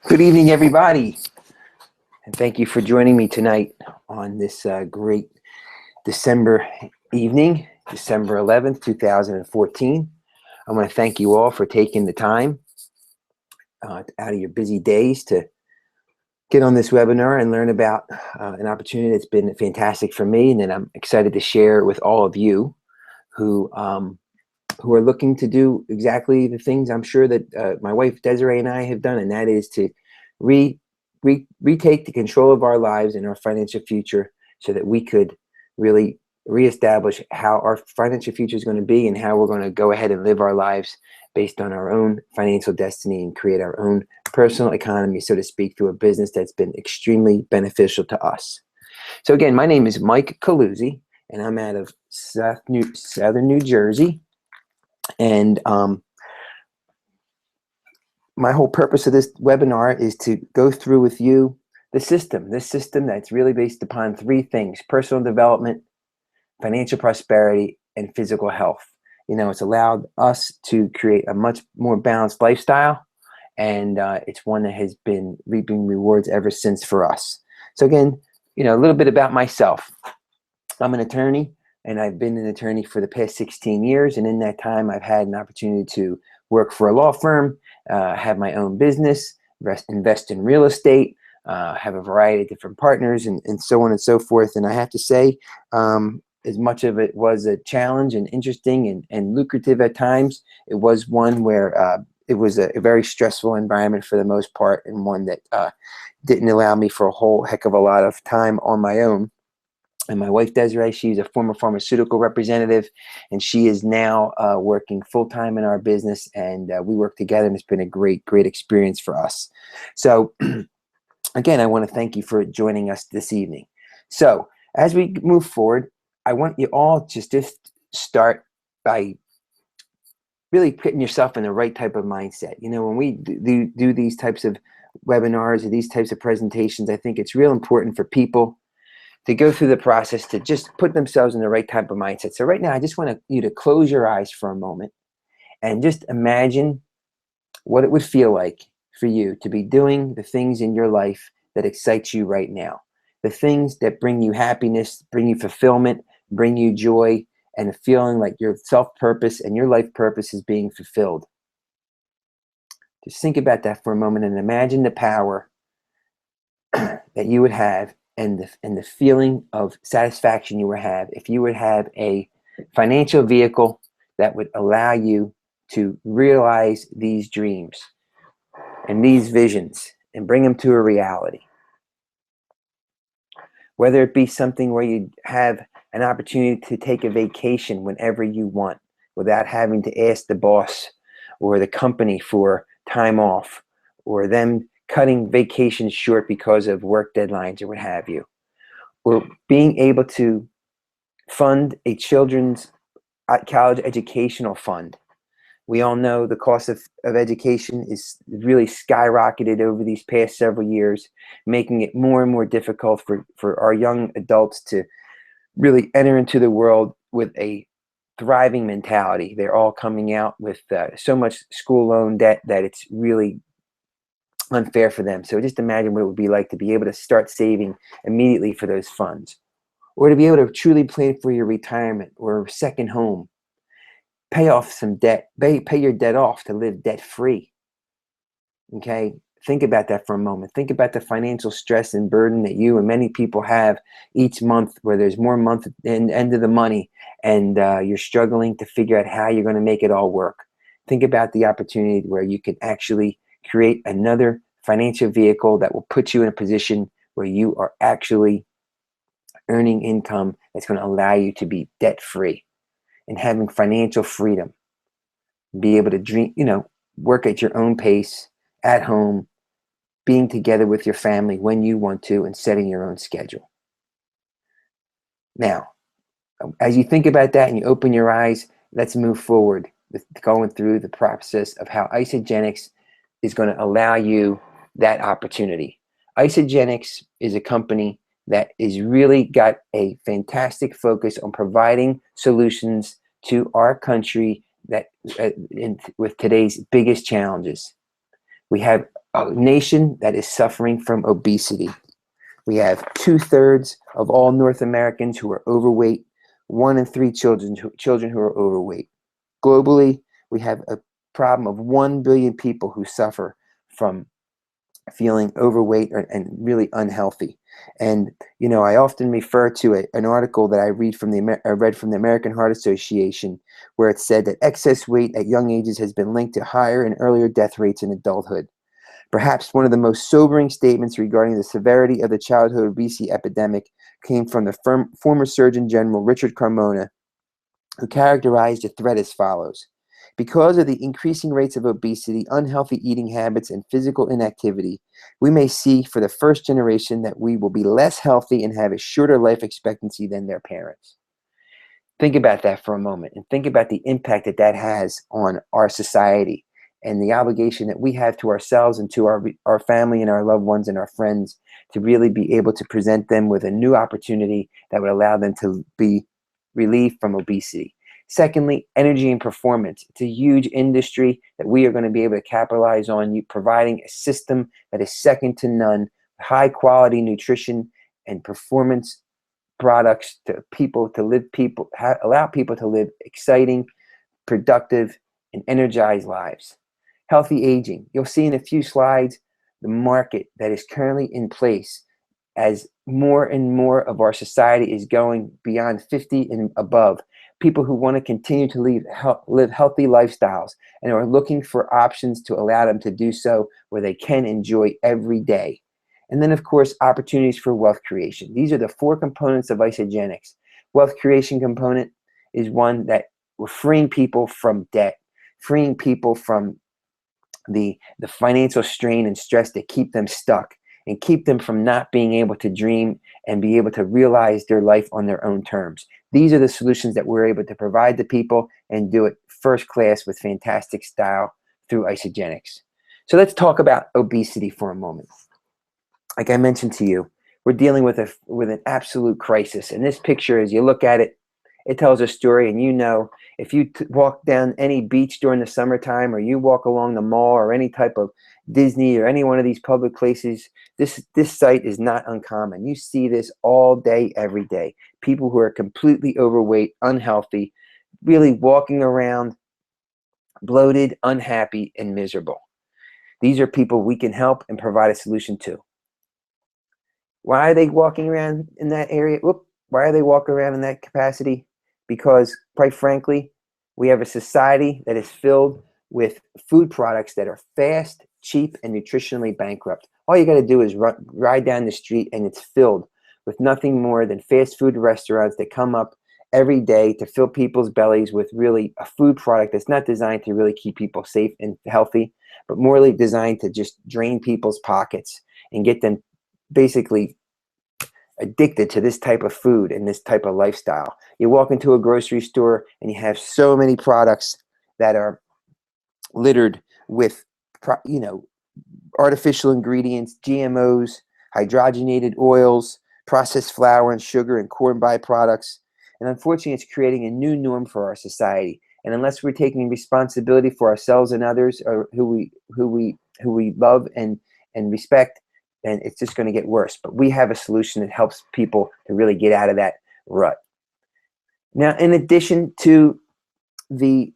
Good evening, everybody, and thank you for joining me tonight on this great December evening, December 11th, 2014. I want to thank you all for taking the time out of your busy days to get on this webinar and learn about an opportunity that's been fantastic for me, and that I'm excited to share with all of you who are looking to do exactly the things I'm sure that my wife Desiree and I have done, and that is to retake the control of our lives and our financial future so that we could really reestablish how our financial future is going to be and how we're going to go ahead and live our lives based on our own financial destiny and create our own personal economy, so to speak, through a business that's been extremely beneficial to us. So again, my name is Mike Caluzzi, and I'm out of Southern New Jersey. And my whole purpose of this webinar is to go through with you this system that's really based upon three things: personal development, financial prosperity, and physical health. You know, it's allowed us to create a much more balanced lifestyle, and it's one that has been reaping rewards ever since for us. So again, you know, a little bit about myself. I'm an attorney, and I've been an attorney for the past 16 years, and in that time I've had an opportunity to work for a law firm, have my own business, invest in real estate, have a variety of different partners, and so on and so forth. And I have to say, as much of it was a challenge and interesting and lucrative at times, it was one where it was a very stressful environment for the most part, and one that didn't allow me for a whole heck of a lot of time on my own. And my wife Desiree, she's a former pharmaceutical representative, and she is now working full-time in our business, and we work together, and it's been a great experience for us. So again, I want to thank you for joining us this evening. So as we move forward, I want you all just start by really putting yourself in the right type of mindset. You know, when we do these types of webinars or these types of presentations, I think it's real important for people to go through the process to just put themselves in the right type of mindset. So right now, I just want you to close your eyes for a moment and just imagine what it would feel like for you to be doing the things in your life that excite you right now, the things that bring you happiness, bring you fulfillment, bring you joy, and a feeling like your self-purpose and your life purpose is being fulfilled. Just think about that for a moment and imagine the power that you would have and the feeling of satisfaction you would have if you would have a financial vehicle that would allow you to realize these dreams and these visions and bring them to a reality. Whether it be something where you have an opportunity to take a vacation whenever you want without having to ask the boss or the company for time off, or them cutting vacations short because of work deadlines or what have you, or being able to fund a children's college educational fund. We all know the cost of education is really skyrocketed over these past several years, making it more and more difficult for our young adults to really enter into the world with a thriving mentality. They're all coming out with so much school loan debt that it's really unfair for them. So just imagine what it would be like to be able to start saving immediately for those funds, or to be able to truly plan for your retirement or second home, pay off some debt, pay your debt off to live debt free. Okay, think about that for a moment. Think about the financial stress and burden that you and many people have each month, where there's more month end of the money, and you're struggling to figure out how you're going to make it all work. Think about the opportunity where you can actually create another financial vehicle that will put you in a position where you are actually earning income that's going to allow you to be debt free and having financial freedom, be able to dream, you know, work at your own pace at home, being together with your family when you want to, and setting your own schedule. Now, as you think about that and you open your eyes, let's move forward with going through the process of how Isagenix is going to allow you that opportunity. Isagenix is a company that is really got a fantastic focus on providing solutions to our country that with today's biggest challenges. We have a nation that is suffering from obesity. We have 2/3 of all North Americans who are overweight, 1 in 3 children who are overweight. Globally, we have a problem of 1 billion people who suffer from feeling overweight and really unhealthy. And I often refer to an article that I read from the American Heart Association, where it said that excess weight at young ages has been linked to higher and earlier death rates in adulthood. Perhaps one of the most sobering statements regarding the severity of the childhood obesity epidemic came from the former Surgeon General Richard Carmona, who characterized the threat as follows. Because of the increasing rates of obesity, unhealthy eating habits, and physical inactivity, we may see for the first generation that we will be less healthy and have a shorter life expectancy than their parents. Think about that for a moment, and think about the impact that has on our society and the obligation that we have to ourselves and to our family and our loved ones and our friends to really be able to present them with a new opportunity that would allow them to be relieved from obesity. Secondly, energy and performance. It's a huge industry that we are going to be able to capitalize on, providing a system that is second to none, high quality nutrition and performance products to allow people to live exciting, productive, and energized lives. Healthy aging. You'll see in a few slides the market that is currently in place as more and more of our society is going beyond 50 and above. People who want to continue to live healthy lifestyles and are looking for options to allow them to do so where they can enjoy every day. And then, of course, opportunities for wealth creation. These are the 4 components of Isagenix. Wealth creation component is one that we're freeing people from debt, freeing people from the financial strain and stress that keep them stuck and keep them from not being able to dream and be able to realize their life on their own terms. These are the solutions that we're able to provide to people and do it first class with fantastic style through Isagenix. So let's talk about obesity for a moment. Like I mentioned to you, we're dealing with an absolute crisis. And this picture, as you look at it, it tells a story. And if you walk down any beach during the summertime, or you walk along the mall or any type of Disney or any one of these public places, this sight is not uncommon. You see this all day, every day. People who are completely overweight, unhealthy, really walking around bloated, unhappy, and miserable. These are people we can help and provide a solution to. Why are they walking around in that area? Why are they walking around in that capacity? Because, quite frankly, we have a society that is filled with food products that are fast, cheap, and nutritionally bankrupt. All you got to do is ride down the street, and it's filled with nothing more than fast food restaurants that come up every day to fill people's bellies with really a food product that's not designed to really keep people safe and healthy, but more designed to just drain people's pockets and get them basically addicted to this type of food and this type of lifestyle. You walk into a grocery store and you have so many products that are littered with, artificial ingredients, GMOs, hydrogenated oils, processed flour and sugar and corn byproducts. And unfortunately, it's creating a new norm for our society. And unless we're taking responsibility for ourselves and others, or who we love and respect, then it's just going to get worse. But we have a solution that helps people to really get out of that rut. Now, in addition to the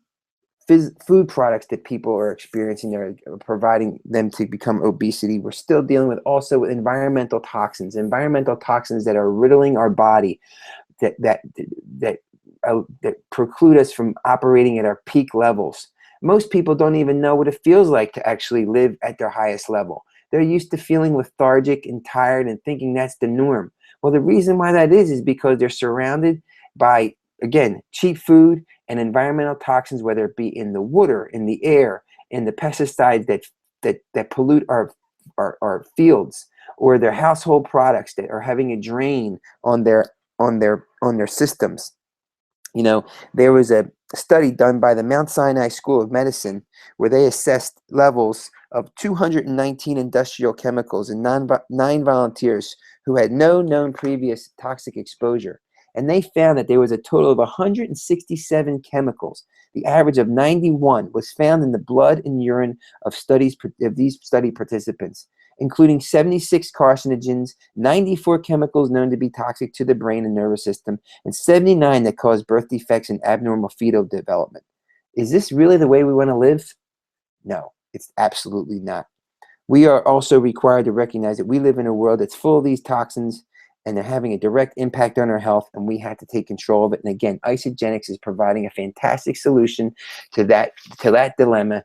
food products that people are experiencing, they're providing them to become obesity, we're still dealing with also environmental toxins that are riddling our body, that preclude us from operating at our peak levels. Most people don't even know what it feels like to actually live at their highest level. They're used to feeling lethargic and tired and thinking that's the norm. Well, the reason why that is because they're surrounded by, again, cheap food and environmental toxins, whether it be in the water, in the air, in the pesticides that pollute our fields, or their household products that are having a drain on their systems. There was a study done by the Mount Sinai School of Medicine where they assessed levels of 219 industrial chemicals in 9 volunteers who had no known previous toxic exposure. and they found that there was a total of 167 chemicals. The average of 91 was found in the blood and urine of these study participants, including 76 carcinogens, 94 chemicals known to be toxic to the brain and nervous system, and 79 that cause birth defects and abnormal fetal development. Is this really the way we want to live? No, it's absolutely not. We are also required to recognize that we live in a world that's full of these toxins, and they're having a direct impact on our health, and we have to take control of it. And again, Isagenix is providing a fantastic solution to that dilemma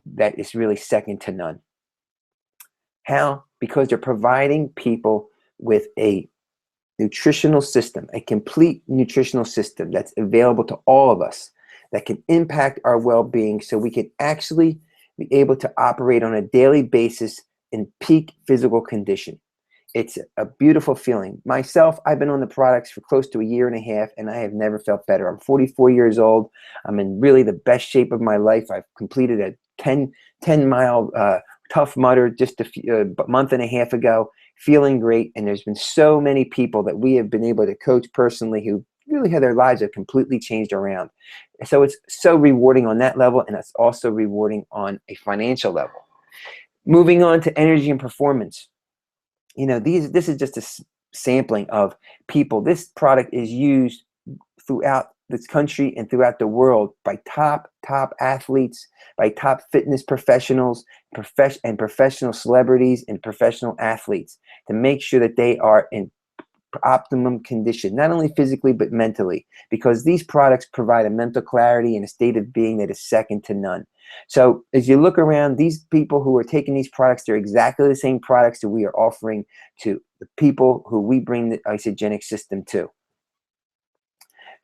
that is really second to none. How? Because they're providing people with a nutritional system, a complete nutritional system that's available to all of us, that can impact our well-being so we can actually be able to operate on a daily basis in peak physical condition. It's a beautiful feeling. Myself, I've been on the products for close to a year and a half, and I have never felt better. I'm 44 years old. I'm in really the best shape of my life. I've completed a 10-mile Tough Mudder just a month and a half ago, feeling great. And there's been so many people that we have been able to coach personally who really had their lives have completely changed around. So it's so rewarding on that level, and it's also rewarding on a financial level. Moving on to energy and performance. You know, this is just a sampling of people. This product is used throughout this country and throughout the world by top athletes, by top fitness professionals, and professional celebrities and professional athletes to make sure that they are in optimum condition, not only physically but mentally, because these products provide a mental clarity and a state of being that is second to none. So as you look around, these people who are taking these products, they're exactly the same products that we are offering to the people who we bring the Isagenix system to.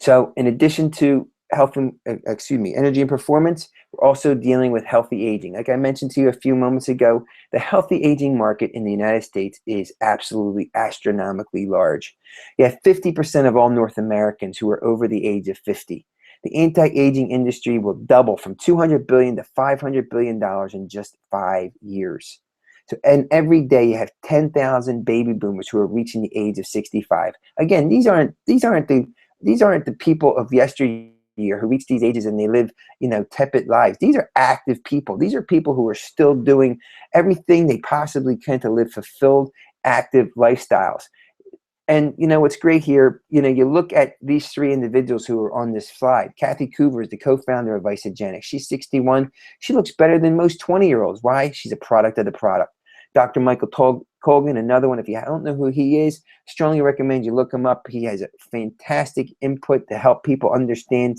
So in addition to energy and performance, we're also dealing with healthy aging. Like I mentioned to you a few moments ago, the healthy aging market in the United States is absolutely astronomically large. You have 50% of all North Americans who are over the age of 50. The anti-aging industry will double from $200 billion to $500 billion in just 5 years. So, and every day you have 10,000 baby boomers who are reaching the age of 65. Again, these aren't the people of yesteryear who reach these ages and they live, tepid lives. These are active people. These are people who are still doing everything they possibly can to live fulfilled, active lifestyles. And what's great here, you look at these three individuals who are on this slide. Kathy Coover is the co-founder of Isagenix. She's 61. She looks better than most 20-year-olds. Why? She's a product of the product. Dr. Michael Colgan, another one. If you don't know who he is, strongly recommend you look him up. He has a fantastic input to help people understand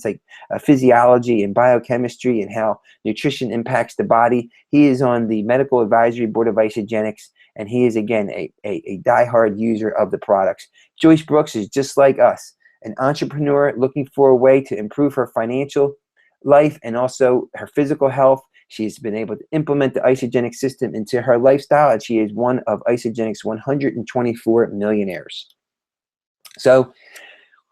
physiology and biochemistry and how nutrition impacts the body. He is on the medical advisory board of Isagenix, and he is, again, a diehard user of the products. Joyce Brooks is just like us, an entrepreneur looking for a way to improve her financial life and also her physical health. She's been able to implement the Isagenix system into her lifestyle, and she is one of Isagenix 124 millionaires. So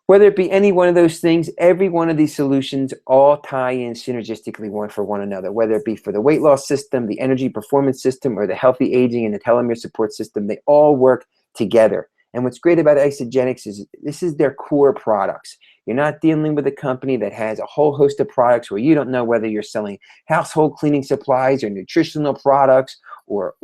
whether it be any one of those things, every one of these solutions all tie in synergistically one for one another, whether it be for the weight loss system, the energy performance system, or the healthy aging and the telomere support system. They all work together. And what's great about Isagenix is this is their core products. You're not dealing with a company that has a whole host of products where you don't know whether you're selling household cleaning supplies or nutritional products or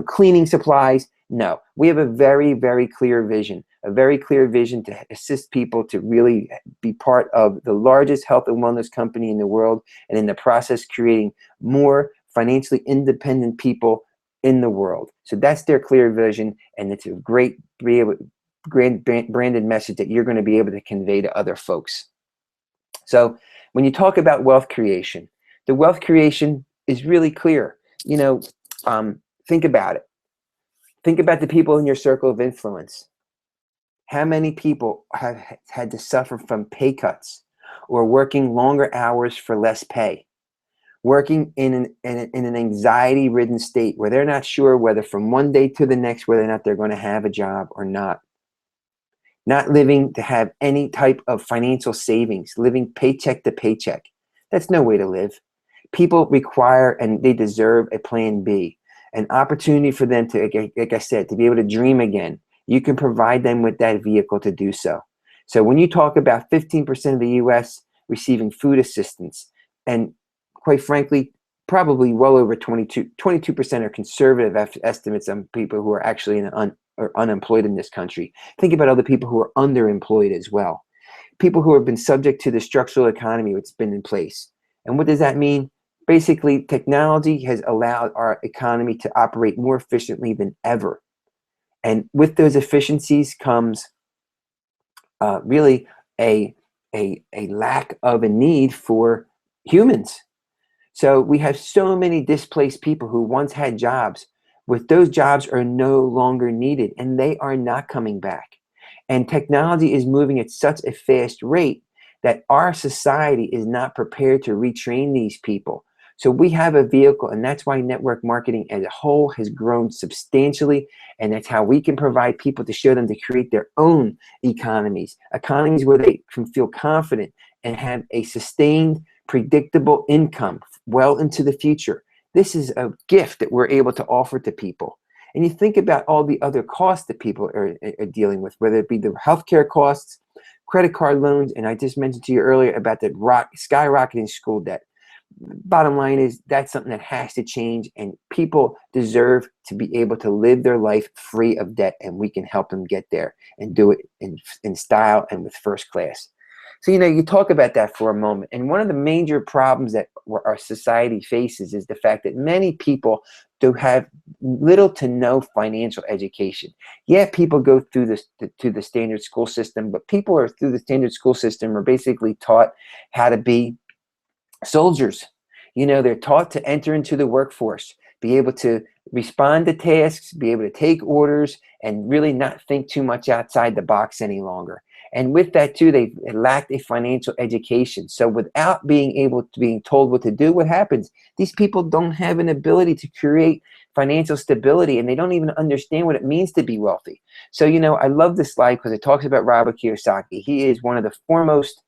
cleaning supplies. No, we have a very, very clear vision, to assist people to really be part of the largest health and wellness company in the world, and in the process creating more financially independent people in the world. So that's their clear vision, and it's a great branded message that you're going to be able to convey to other folks. So when you talk about wealth creation, the wealth creation is really clear. Think about it. Think about the people in your circle of influence. How many people have had to suffer from pay cuts or working longer hours for less pay? Working in an anxiety-ridden state where they're not sure whether from one day to the next whether or not they're going to have a job or not. Not living to have any type of financial savings, living paycheck to paycheck. That's no way to live. People require and they deserve a plan B, an opportunity for them to, like I said, to be able to dream again, you can provide them with that vehicle to do so. So when you talk about 15% of the US receiving food assistance, and quite frankly, probably well over 22% are conservative estimates on people who are actually or unemployed in this country. Think about other people who are underemployed as well. People who have been subject to the structural economy that's been in place. And what does that mean? Basically, technology has allowed our economy to operate more efficiently than ever. And with those efficiencies comes really a lack of a need for humans. So we have so many displaced people who once had jobs, with those jobs are no longer needed and they are not coming back. And technology is moving at such a fast rate that our society is not prepared to retrain these people. So we have a vehicle, and that's why network marketing as a whole has grown substantially. And that's how we can provide people to show them to create their own economies where they can feel confident and have a sustained, predictable income well into the future. This is a gift that we're able to offer to people. And you think about all the other costs that people are dealing with, whether it be the healthcare costs, credit card loans, and I just mentioned to you earlier about the skyrocketing school debt. Bottom line is that's something that has to change, and people deserve to be able to live their life free of debt, and we can help them get there and do it in style and with first class. So, you talk about that for a moment. And one of the major problems that our society faces is the fact that many people do have little to no financial education. Yeah, people go through the standard school system, but people are through the standard school system are basically taught how to be soldiers. They're taught to enter into the workforce, be able to respond to tasks, be able to take orders, and really not think too much outside the box any longer. And with that too, they lacked a financial education. So without being told what to do, what happens? These people don't have an ability to create financial stability, and they don't even understand what it means to be wealthy. So, I love this slide because it talks about Robert Kiyosaki. He is one of the foremost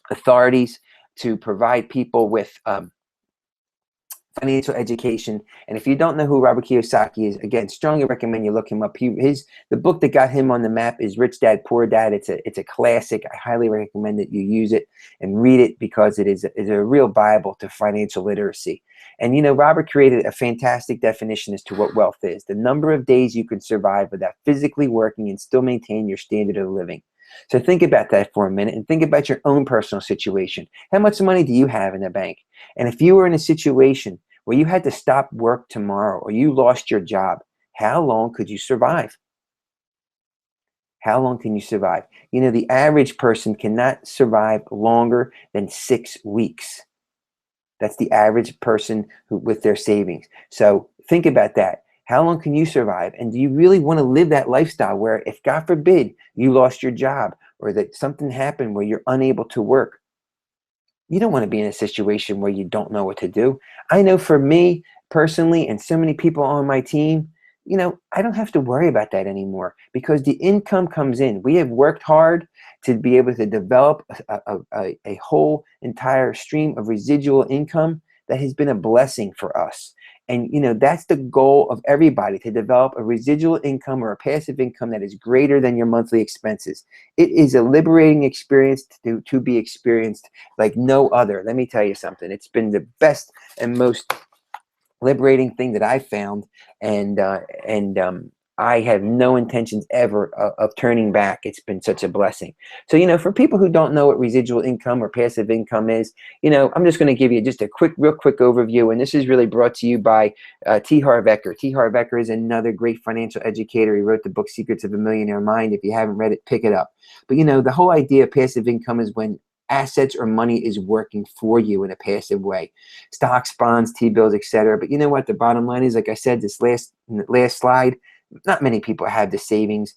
authorities to provide people with financial education. And if you don't know who Robert Kiyosaki is, again, strongly recommend you look him up. The book that got him on the map is Rich Dad Poor Dad. It's a classic. I highly recommend that you use it and read it because it is a real Bible to financial literacy. And Robert created a fantastic definition as to what wealth is: the number of days you can survive without physically working and still maintain your standard of living. So think about that for a minute and think about your own personal situation. How much money do you have in the bank? And if you were in a situation where you had to stop work tomorrow or you lost your job, how long could you survive? How long can you survive? The average person cannot survive longer than 6 weeks. That's the average person with their savings. So think about that. How long can you survive? And do you really want to live that lifestyle where, if God forbid you lost your job or that something happened where you're unable to work? You don't want to be in a situation where you don't know what to do. I know for me personally, and so many people on my team, I don't have to worry about that anymore because the income comes in. We have worked hard to be able to develop a whole entire stream of residual income that has been a blessing for us. And that's the goal of everybody, to develop a residual income or a passive income that is greater than your monthly expenses. It is a liberating experience to be experienced like no other. Let me tell you something. It's been the best and most liberating thing that I found, and I have no intentions ever of turning back. It's been such a blessing. So, for people who don't know what residual income or passive income is, I'm just going to give you just a real quick overview. And this is really brought to you by T. Harv Eker. T. Harv Eker is another great financial educator. He wrote the book Secrets of a Millionaire Mind. If you haven't read it, pick it up. But, the whole idea of passive income is when assets or money is working for you in a passive way. Stocks, bonds, T-bills, etc. But you know what? The bottom line is, like I said, this last slide, not many people have the savings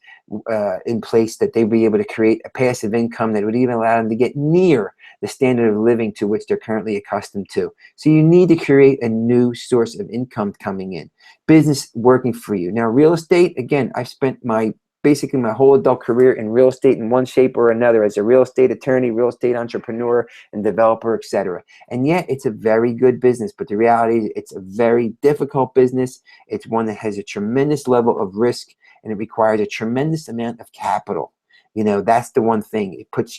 in place that they'd be able to create a passive income that would even allow them to get near the standard of living to which they're currently accustomed to. So you need to create a new source of income coming in. Business working for you. Now, real estate, again, I've spent basically my whole adult career in real estate in one shape or another as a real estate attorney, real estate entrepreneur, and developer, etc. And yet it's a very good business, but the reality is it's a very difficult business. It's one that has a tremendous level of risk, and it requires a tremendous amount of capital. You know, that's the one thing. It puts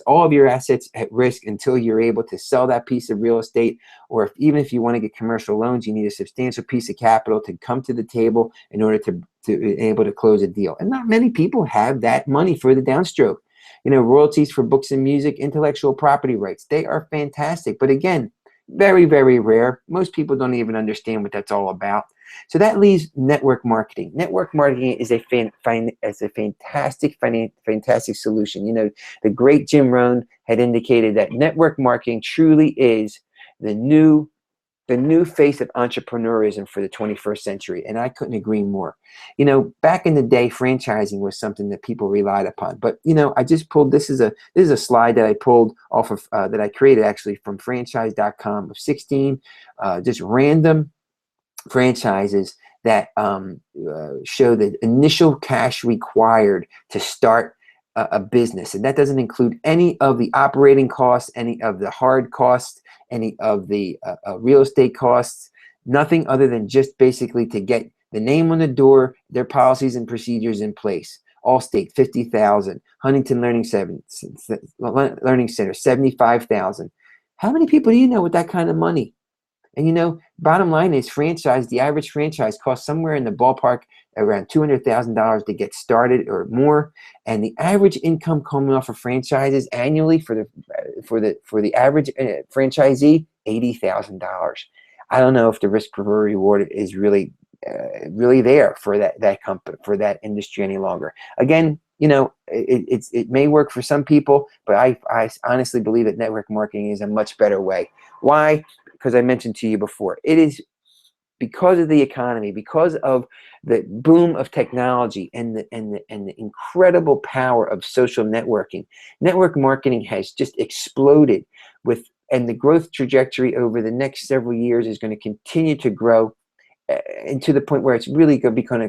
all of your assets at risk until you're able to sell that piece of real estate, or even if you want to get commercial loans, you need a substantial piece of capital to come to the table in order to be able to close a deal. And not many people have that money for the downstroke. You know, royalties for books and music, intellectual property rights, they are fantastic. But again, very, very rare. Most people don't even understand what that's all about. So that leaves network marketing. Network marketing is a fantastic solution. You know, the great Jim Rohn had indicated that network marketing truly is the new face of entrepreneurism for the 21st century, and I couldn't agree more. You know, back in the day, franchising was something that people relied upon. But you know, I just pulled this is a slide that I pulled off of that I created actually from franchise.com of 16 just random franchises that show the initial cash required to start a business, and that doesn't include any of the operating costs, any of the hard costs, any of the real estate costs, nothing other than just basically to get the name on the door, their policies and procedures in place. Allstate, $50,000. Huntington Learning Center, $75,000. How many people do you know with that kind of money? And you know, bottom line is the average franchise costs somewhere in the ballpark around $200,000 to get started or more. And the average income coming off of franchises annually for the average franchisee, $80,000. I don't know if the risk per reward is really there for that company, for that industry any longer. Again, you know, it may work for some people, but I honestly believe that network marketing is a much better way. Why? Because I mentioned to you before, it is because of the economy, because of the boom of technology and the incredible power of social networking. Network marketing has just exploded and the growth trajectory over the next several years is going to continue to grow. And to the point where it's really going to become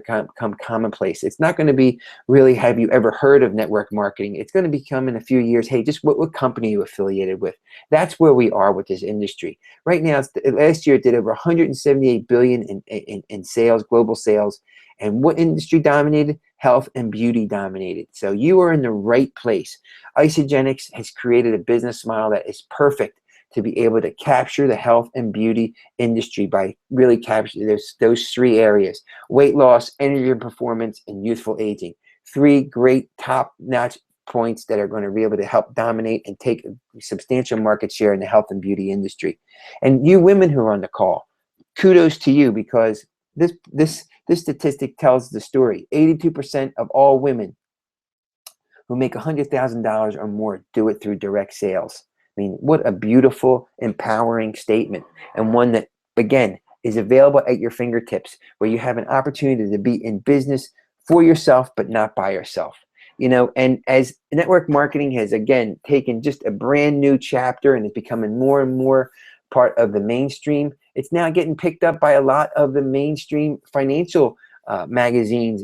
commonplace. It's not going to be really, have you ever heard of network marketing? It's going to become in a few years, hey, just what company are you affiliated with? That's where we are with this industry. Right now, last year it did over $178 billion in sales, global sales. And what industry dominated? Health and beauty dominated. So you are in the right place. Isagenix has created a business model that is perfect to be able to capture the health and beauty industry by really capturing those three areas: weight loss, energy and performance, and youthful aging. Three great top-notch points that are going to be able to help dominate and take a substantial market share in the health and beauty industry. And you women who are on the call, kudos to you, because this statistic tells the story. 82% of all women who make $100,000 or more do it through direct sales. I mean, what a beautiful, empowering statement, and one that, again, is available at your fingertips, where you have an opportunity to be in business for yourself, but not by yourself. You know, and as network marketing has, again, taken just a brand new chapter and is becoming more and more part of the mainstream, it's now getting picked up by a lot of the mainstream financial magazines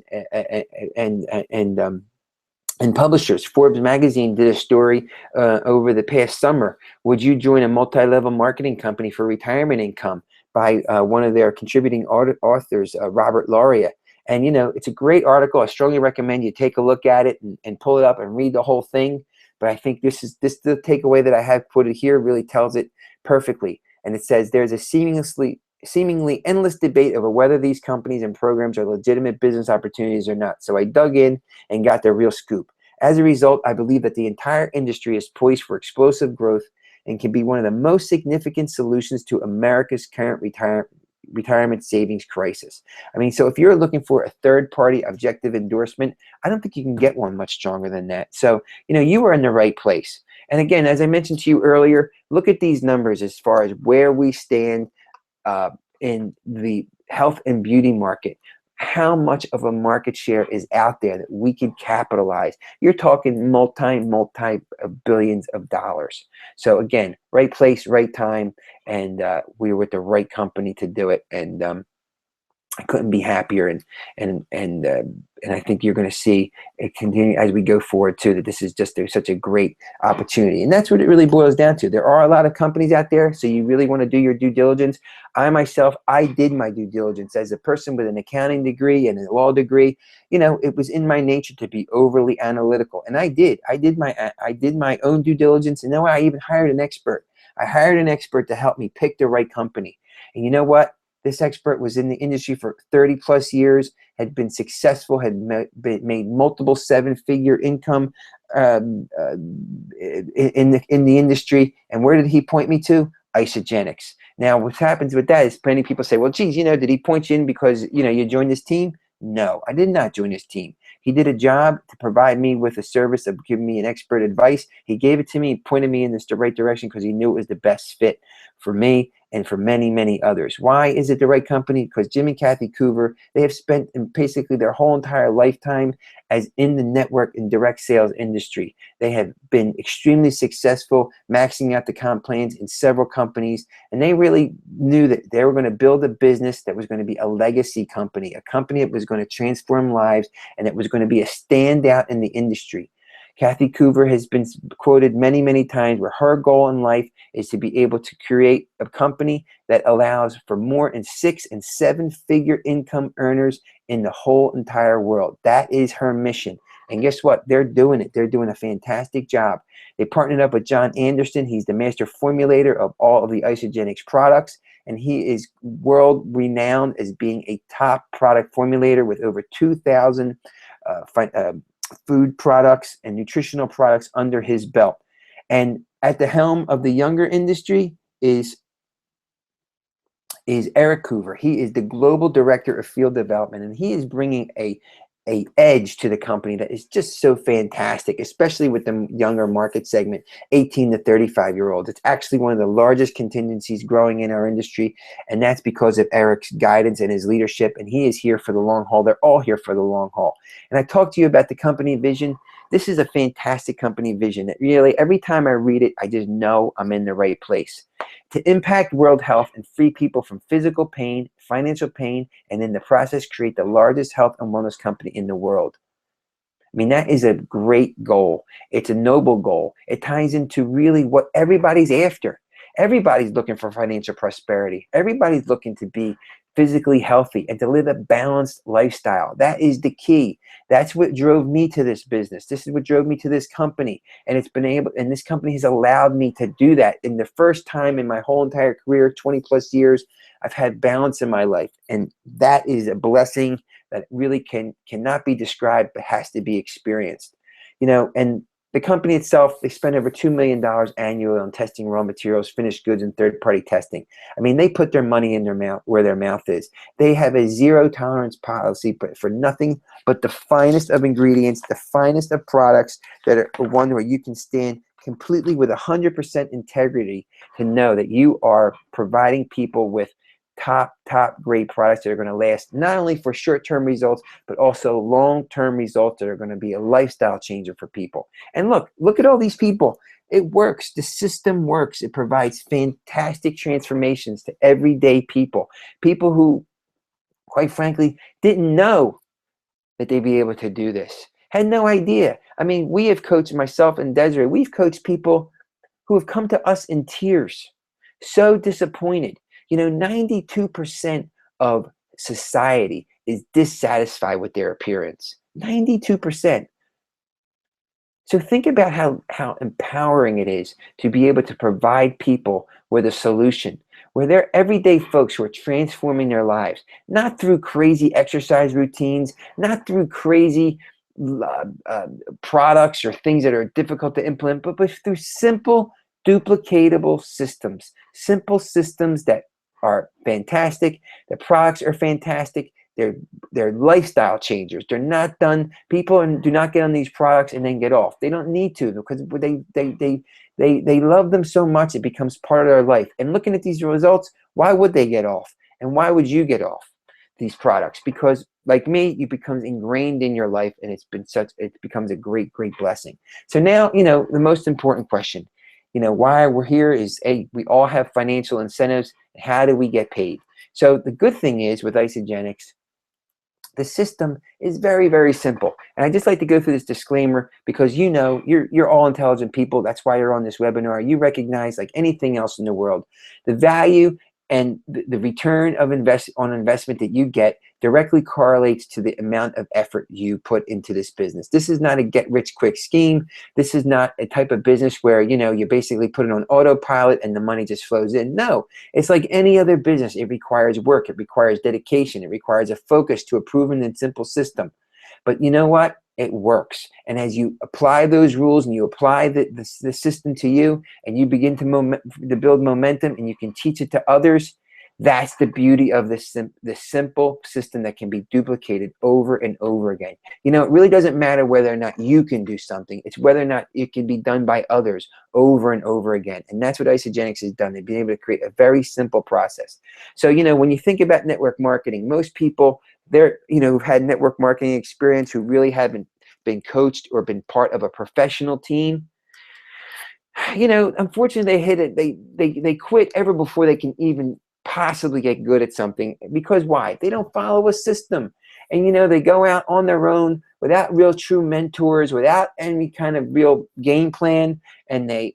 and publishers. Forbes magazine did a story over the past summer. Would you join a multi-level marketing company for retirement income? By one of their contributing authors, Robert Lauria. And you know, it's a great article. I strongly recommend you take a look at it and pull it up and read the whole thing. But I think this the takeaway that I have put it here really tells it perfectly. And it says there's a seemingly endless debate over whether these companies and programs are legitimate business opportunities or not. So I dug in and got the real scoop. As a result, I believe that the entire industry is poised for explosive growth and can be one of the most significant solutions to America's current retirement savings crisis. I mean, so if you're looking for a third-party objective endorsement, I don't think you can get one much stronger than that. So, you know, you are in the right place. And again, as I mentioned to you earlier, look at these numbers as far as where we stand in the health and beauty market. How much of a market share is out there that we can capitalize? You're talking multi billions of dollars. So again, right place, right time, and we're with the right company to do it. And I couldn't be happier, and I think you're going to see it continue as we go forward too. That this is just such a great opportunity, and that's what it really boils down to. There are a lot of companies out there, so you really want to do your due diligence. I myself, I did my due diligence as a person with an accounting degree and a law degree. You know, it was in my nature to be overly analytical, and I did. I did my own due diligence, and now I even hired an expert. I hired an expert to help me pick the right company, and you know what? This expert was in the industry for 30 plus years, had been successful, had made multiple seven-figure income in the industry. And where did he point me to? Isogenics. Now, what happens with that is many people say, well, geez, you know, did he point you in because, you know, you joined this team? No, I did not join his team. He did a job to provide me with a service of giving me an expert advice. He gave it to me, pointed me in this the right direction because he knew it was the best fit for me and for many, many others. Why is it the right company? Because Jim and Kathy Coover, they have spent basically their whole entire lifetime as in the network and direct sales industry. They have been extremely successful, maxing out the comp plans in several companies, and they really knew that they were going to build a business that was going to be a legacy company, a company that was going to transform lives, and it was going to be a standout in the industry. Kathy Coover has been quoted many, many times where her goal in life is to be able to create a company that allows for more than 6- and 7-figure income earners in the whole entire world. That is her mission. And guess what? They're doing it. They're doing a fantastic job. They partnered up with John Anderson. He's the master formulator of all of the Isogenics products, and he is world renowned as being a top product formulator with over 2,000 food products and nutritional products under his belt. And at the helm of the younger industry is Eric Coover. He is the global director of field development, and he is bringing a edge to the company that is just so fantastic, especially with the younger market segment, 18 to 35-year-olds. It's actually one of the largest contingencies growing in our industry, and that's because of Eric's guidance and his leadership, and he is here for the long haul. They're all here for the long haul. And I talked to you about the company vision. This is a fantastic company vision that really, every time I read it, I just know I'm in the right place. To impact world health and free people from physical pain, financial pain, and in the process create the largest health and wellness company in the world. I mean, that is a great goal. It's a noble goal. It ties into really what everybody's after. Everybody's looking for financial prosperity. Everybody's looking to be physically healthy and to live a balanced lifestyle. That is the key. That's what drove me to this business. This is what drove me to this company. And this company has allowed me to do that. In the first time in my whole entire career, 20 plus years, I've had balance in my life. And that is a blessing that really cannot be described, but has to be experienced. You know, and the company itself, they spend over $2 million annually on testing raw materials, finished goods, and third-party testing. I mean, they put their money in their mouth, where their mouth is. They have a zero-tolerance policy for nothing but the finest of ingredients, the finest of products that are one where you can stand completely with 100% integrity to know that you are providing people with top grade products that are going to last not only for short-term results, but also long-term results that are going to be a lifestyle changer for people. And look at all these people. It works. The system works. It provides fantastic transformations to everyday people who, quite frankly, didn't know that they'd be able to do this, had no idea. I mean, we have coached, myself and Desiree, we've coached people who have come to us in tears, so disappointed. You know, 92% of society is dissatisfied with their appearance. 92%. So think about how empowering it is to be able to provide people with a solution, where they're everyday folks who are transforming their lives, not through crazy exercise routines, not through crazy products or things that are difficult to implement, but through simple, duplicatable systems. Simple systems that are fantastic. The products are fantastic. They're lifestyle changers. They're not done. People do not get on these products and then get off. They don't need to, because they love them so much it becomes part of their life. And looking at these results, why would they get off? And why would you get off these products? Because like me, it becomes ingrained in your life, and it becomes a great blessing. So now, you know, the most important question, you know, why we're here is, we all have financial incentives. How do we get paid? So the good thing is with Isagenix, the system is very, very simple. And I just like to go through this disclaimer because you know you're all intelligent people. That's why you're on this webinar. You recognize, like anything else in the world, the value and the return of investment that you get directly correlates to the amount of effort you put into this business. This is not a get-rich-quick scheme. This is not a type of business where you basically put it on autopilot and the money just flows in. No, it's like any other business. It requires work. It requires dedication. It requires a focus to a proven and simple system. But you know what? It works. And as you apply those rules and you apply the system to you and you begin to build momentum and you can teach it to others, that's the beauty of the simple system that can be duplicated over and over again. It really doesn't matter whether or not you can do something. It's whether or not it can be done by others over and over again. And that's what Isagenix has done. They've been able to create a very simple process. So, when you think about network marketing, most people, who've had network marketing experience, who really haven't been coached or been part of a professional team, unfortunately they hit it. They quit ever before they can even possibly get good at something. Because why? They don't follow a system. And they go out on their own without real true mentors, without any kind of real game plan. And they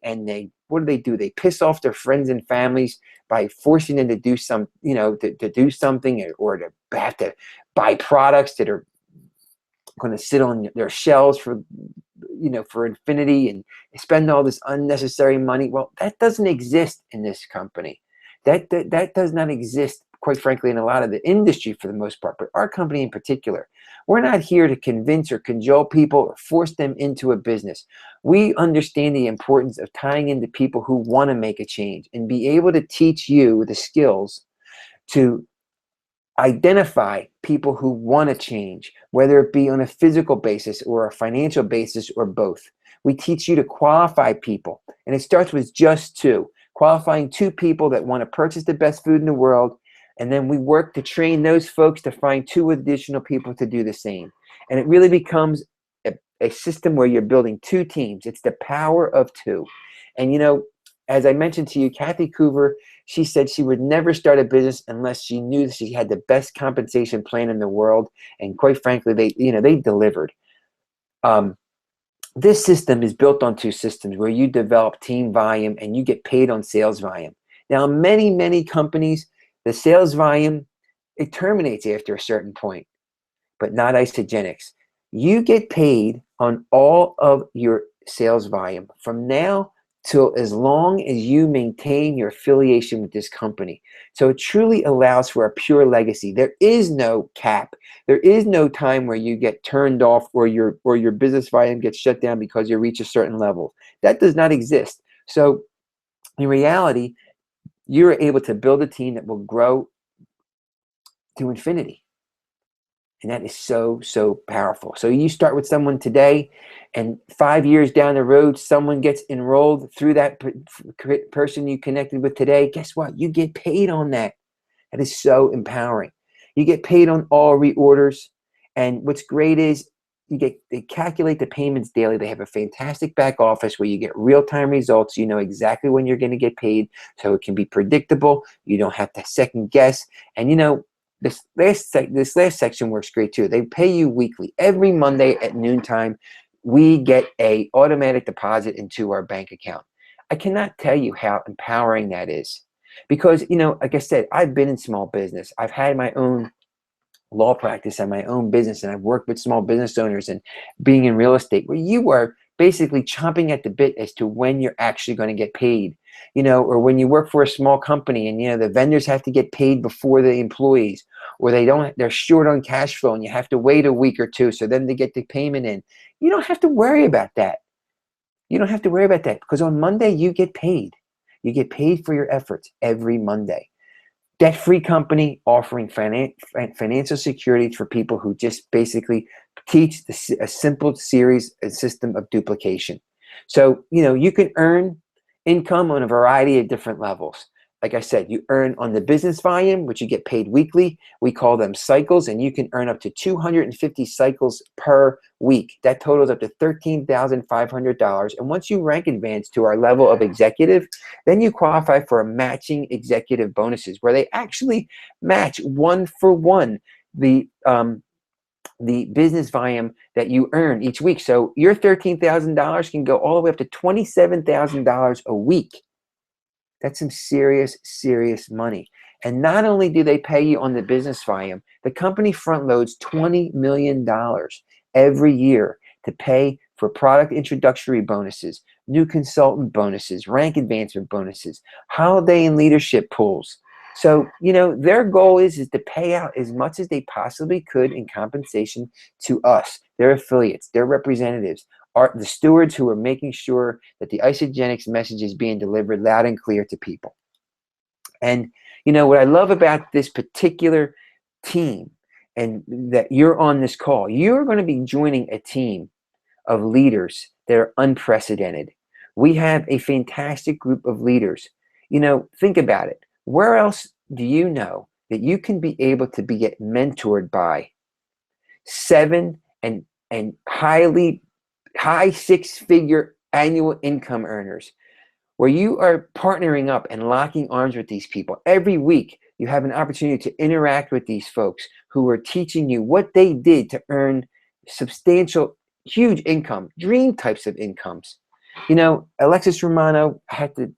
what do? They piss off their friends and families by forcing them to do to do something, or to have to buy products that are going to sit on their shelves for infinity, and spend all this unnecessary money. Well, that doesn't exist in this company. That does not exist, quite frankly, in a lot of the industry for the most part, but our company in particular. We're not here to convince or cajole people or force them into a business. We understand the importance of tying into people who want to make a change and be able to teach you the skills to identify people who want to change, whether it be on a physical basis or a financial basis or both. We teach you to qualify people, and it starts with just two. Qualifying two people that want to purchase the best food in the world, and then we work to train those folks to find two additional people to do the same. And it really becomes a system where you're building two teams. It's the power of two. And as I mentioned to you, Kathy Coover, she said she would never start a business unless she knew that she had the best compensation plan in the world. And quite frankly, they delivered. This system is built on two systems where you develop team volume and you get paid on sales volume. Now, many, many companies, the sales volume, it terminates after a certain point, but not Isagenix. You get paid on all of your sales volume from now till as long as you maintain your affiliation with this company. So it truly allows for a pure legacy. There is no cap. There is no time where you get turned off or your business volume gets shut down because you reach a certain level. That does not exist. So in reality, you're able to build a team that will grow to infinity. And that is so, so powerful. So you start with someone today, and 5 years down the road, someone gets enrolled through that person you connected with today. Guess what? You get paid on that. That is so empowering. You get paid on all reorders. And what's great is they calculate the payments daily. They have a fantastic back office where you get real-time results. You know exactly when you're going to get paid, so it can be predictable. You don't have to second guess. And this last section works great too. They pay you weekly. Every Monday at noontime, we get a automatic deposit into our bank account. I cannot tell you how empowering that is, because like I said, I've been in small business. I've had my own law practice and my own business, and I've worked with small business owners and being in real estate, where you are basically chomping at the bit as to when you're actually going to get paid. Or when you work for a small company and the vendors have to get paid before the employees, or they're short on cash flow and you have to wait a week or two so then they get the payment in. You don't have to worry about that. You don't have to worry about that, because on Monday you get paid. You get paid for your efforts every Monday. Debt-free company offering financial security for people who just basically teach a simple series, a system of duplication. So, you can earn income on a variety of different levels. like I said, you earn on the business volume, which you get paid weekly. We call them cycles, and you can earn up to 250 cycles per week. That totals up to $13,500. And once you rank advance to our level of executive, then you qualify for a matching executive bonuses, where they actually match 1-for-1 the business volume that you earn each week. So your $13,000 can go all the way up to $27,000 a week. That's some serious, serious money. And not only do they pay you on the business volume, the company front loads $20 million every year to pay for product introductory bonuses, new consultant bonuses, rank advancement bonuses, holiday and leadership pools. So, their goal is to pay out as much as they possibly could in compensation to us, their affiliates, their representatives, the stewards who are making sure that the Isagenix message is being delivered loud and clear to people. And what I love about this particular team, and that you're on this call, you're going to be joining a team of leaders that are unprecedented. We have a fantastic group of leaders. Think about it. Where else do you know that you can be able to get mentored by 7 and high 6-figure annual income earners, where you are partnering up and locking arms with these people? Every week, you have an opportunity to interact with these folks who are teaching you what they did to earn substantial, huge income, dream types of incomes. Alexis Romano, I had to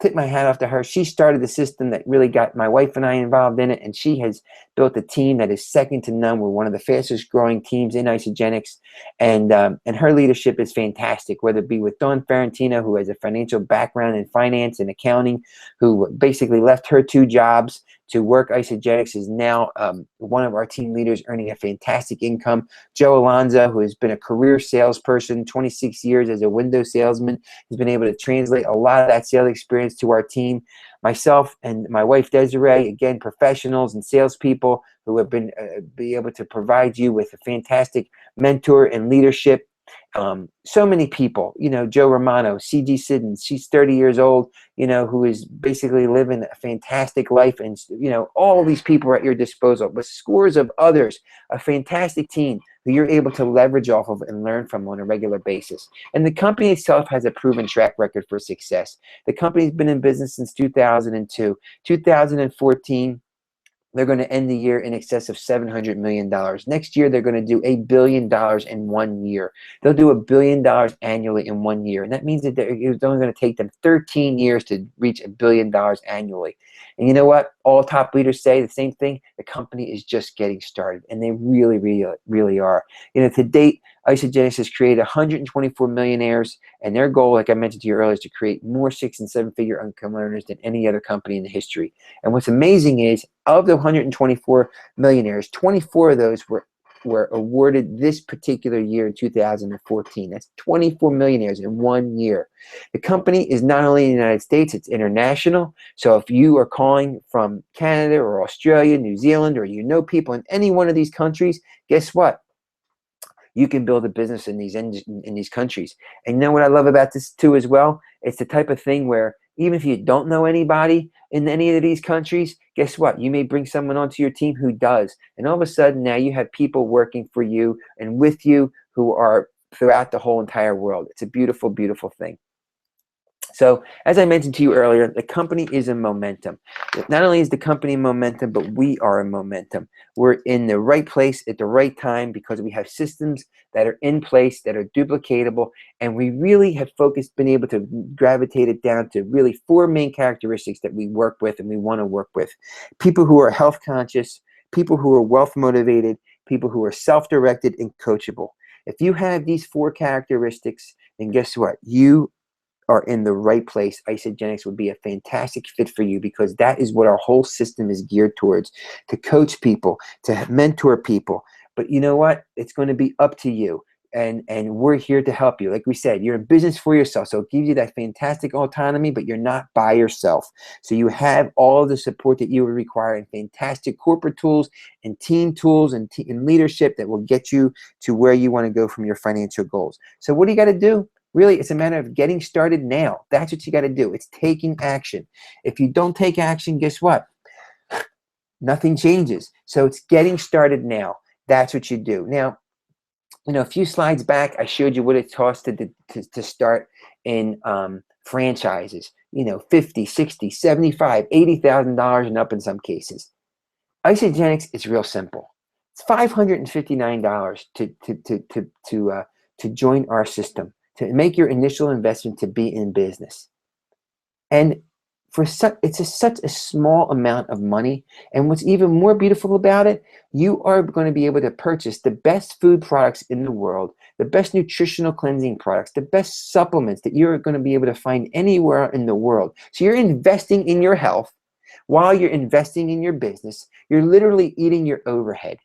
tip my hat off to her. She started the system that really got my wife and I involved in it, and she has built a team that is second to none. We're one of the fastest growing teams in Isagenix, and her leadership is fantastic, whether it be with Dawn Ferrantino, who has a financial background in finance and accounting, who basically left her 2 jobs to work Isagenix, is now one of our team leaders, earning a fantastic income. Joe Alonzo, who has been a career salesperson, 26 years as a window salesman, has been able to translate a lot of that sales experience to our team. Myself and my wife Desiree, again, professionals and salespeople who have been be able to provide you with a fantastic mentor and leadership. So many people, Joe Romano, C.G. Siddons, she's 30 years old, who is basically living a fantastic life. And, all these people are at your disposal, with scores of others, a fantastic team who you're able to leverage off of and learn from on a regular basis. And the company itself has a proven track record for success. The company's been in business since 2002. 2014, they're going to end the year in excess of $700 million. Next year, they're going to do $1 billion in 1 year. They'll do $1 billion annually in 1 year. And that means that it's only going to take them 13 years to reach $1 billion annually. And you know what? All top leaders say the same thing. The company is just getting started. And they really, really, really are. To date, Isagenix has created 124 millionaires, and their goal, like I mentioned to you earlier, is to create more 6- and 7-figure income earners than any other company in the history. And what's amazing is, of the 124 millionaires, 24 of those were awarded this particular year in 2014. That's 24 millionaires in 1 year. The company is not only in the United States, it's international. So if you are calling from Canada or Australia, New Zealand, or people in any one of these countries, guess what? You can build a business in these countries. And you know what I love about this too as well? It's the type of thing where even if you don't know anybody in any of these countries, guess what? You may bring someone onto your team who does. And all of a sudden now you have people working for you and with you who are throughout the whole entire world. It's a beautiful, beautiful thing. So as I mentioned to you earlier, the company is in momentum. Not only is the company in momentum, but we are in momentum. We're in the right place at the right time because we have systems that are in place that are duplicatable, and we really have been able to gravitate it down to really 4 main characteristics that we work with and we want to work with. People who are health conscious, people who are wealth motivated, people who are self-directed and coachable. If you have these 4 characteristics, then guess what? You are in the right place. Isagenix would be a fantastic fit for you because that is what our whole system is geared towards, to coach people, to mentor people. But you know what? It's going to be up to you. And we're here to help you. Like we said, you're in business for yourself. So it gives you that fantastic autonomy, but you're not by yourself. So you have all of the support that you would require in fantastic corporate tools and team tools and leadership that will get you to where you want to go from your financial goals. So what do you got to do? Really, it's a matter of getting started now. That's what you got to do. It's taking action. If you don't take action, guess what? Nothing changes. So it's getting started now. That's what you do. Now, a few slides back, I showed you what it costs to start in franchises. $50, $60, $75, $80,000 and up in some cases. Isagenix is real simple. It's $559 to join our system, to make your initial investment to be in business. And it's such a small amount of money. And what's even more beautiful about it, you are going to be able to purchase the best food products in the world, the best nutritional cleansing products, the best supplements that you're going to be able to find anywhere in the world. So you're investing in your health while you're investing in your business. You're literally eating your overhead.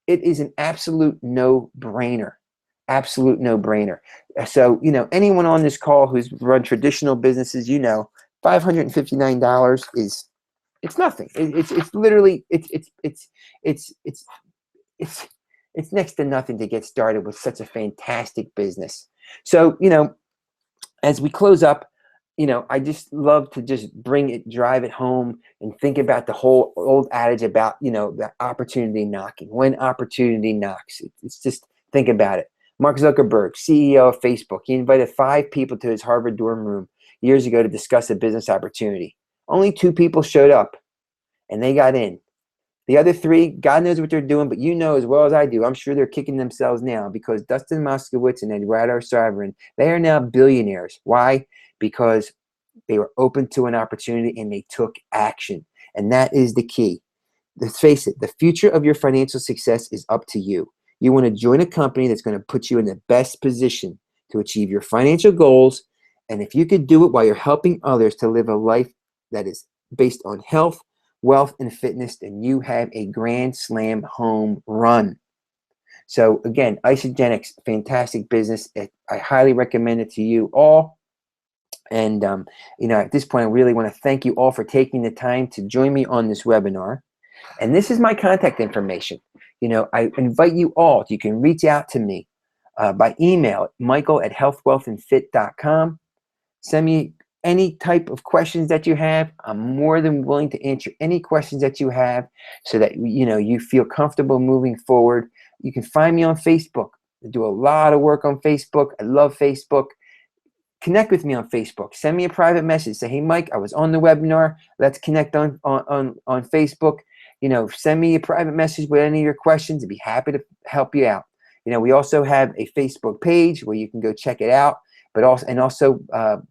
It is an absolute no-brainer. Absolute no-brainer. So, anyone on this call who's run traditional businesses, $559 it's nothing. It's literally it's next to nothing to get started with such a fantastic business. So, as we close up, I just love to just drive it home and think about the whole old adage about, the opportunity knocking. When opportunity knocks, it's just think about it. Mark Zuckerberg, CEO of Facebook, he invited 5 people to his Harvard dorm room years ago to discuss a business opportunity. Only 2 people showed up, and they got in. The other 3, God knows what they're doing, but you know as well as I do, I'm sure they're kicking themselves now, because Dustin Moskowitz and Eduardo Saverin, they are now billionaires. Why? Because they were open to an opportunity and they took action. And that is the key. Let's face it, the future of your financial success is up to you. You want to join a company that's going to put you in the best position to achieve your financial goals. And if you could do it while you're helping others to live a life that is based on health, wealth, and fitness, then you have a grand slam home run. So again, Isagenix, fantastic business. I highly recommend it to you all. And at this point, I really want to thank you all for taking the time to join me on this webinar. And this is my contact information. I invite you all, you can reach out to me by email, michael@healthwealthandfit.com. Send me any type of questions that you have. I'm more than willing to answer any questions that you have so that, you feel comfortable moving forward. You can find me on Facebook. I do a lot of work on Facebook. I love Facebook. Connect with me on Facebook. Send me a private message. Say, hey, Mike, I was on the webinar. Let's connect on Facebook. Send me a private message with any of your questions. I'd be happy to help you out. We also have a Facebook page where you can go check it out. But also,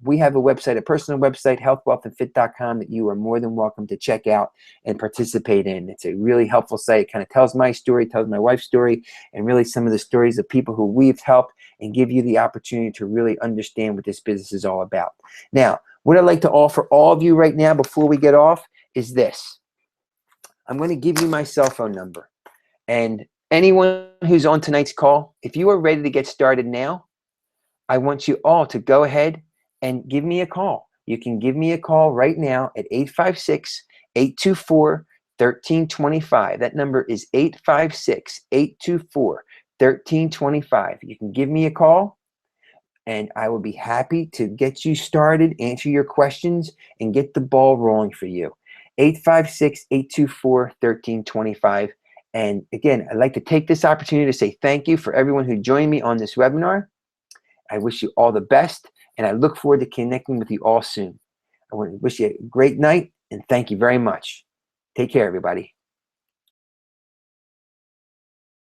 we have a website, a personal website, healthwealthandfit.com, that you are more than welcome to check out and participate in. It's a really helpful site. It kind of tells my story, tells my wife's story, and really some of the stories of people who we've helped, and give you the opportunity to really understand what this business is all about. Now, what I'd like to offer all of you right now before we get off is this. I'm going to give you my cell phone number. And anyone who's on tonight's call, if you are ready to get started now, I want you all to go ahead and give me a call. You can give me a call right now at 856-824-1325. That number is 856-824-1325. You can give me a call, and I will be happy to get you started, answer your questions, and get the ball rolling for you. 856-824-1325. And again, I'd like to take this opportunity to say thank you for everyone who joined me on this webinar. I wish you all the best, and I look forward to connecting with you all soon. I want to wish you a great night, and thank you very much. Take care, everybody.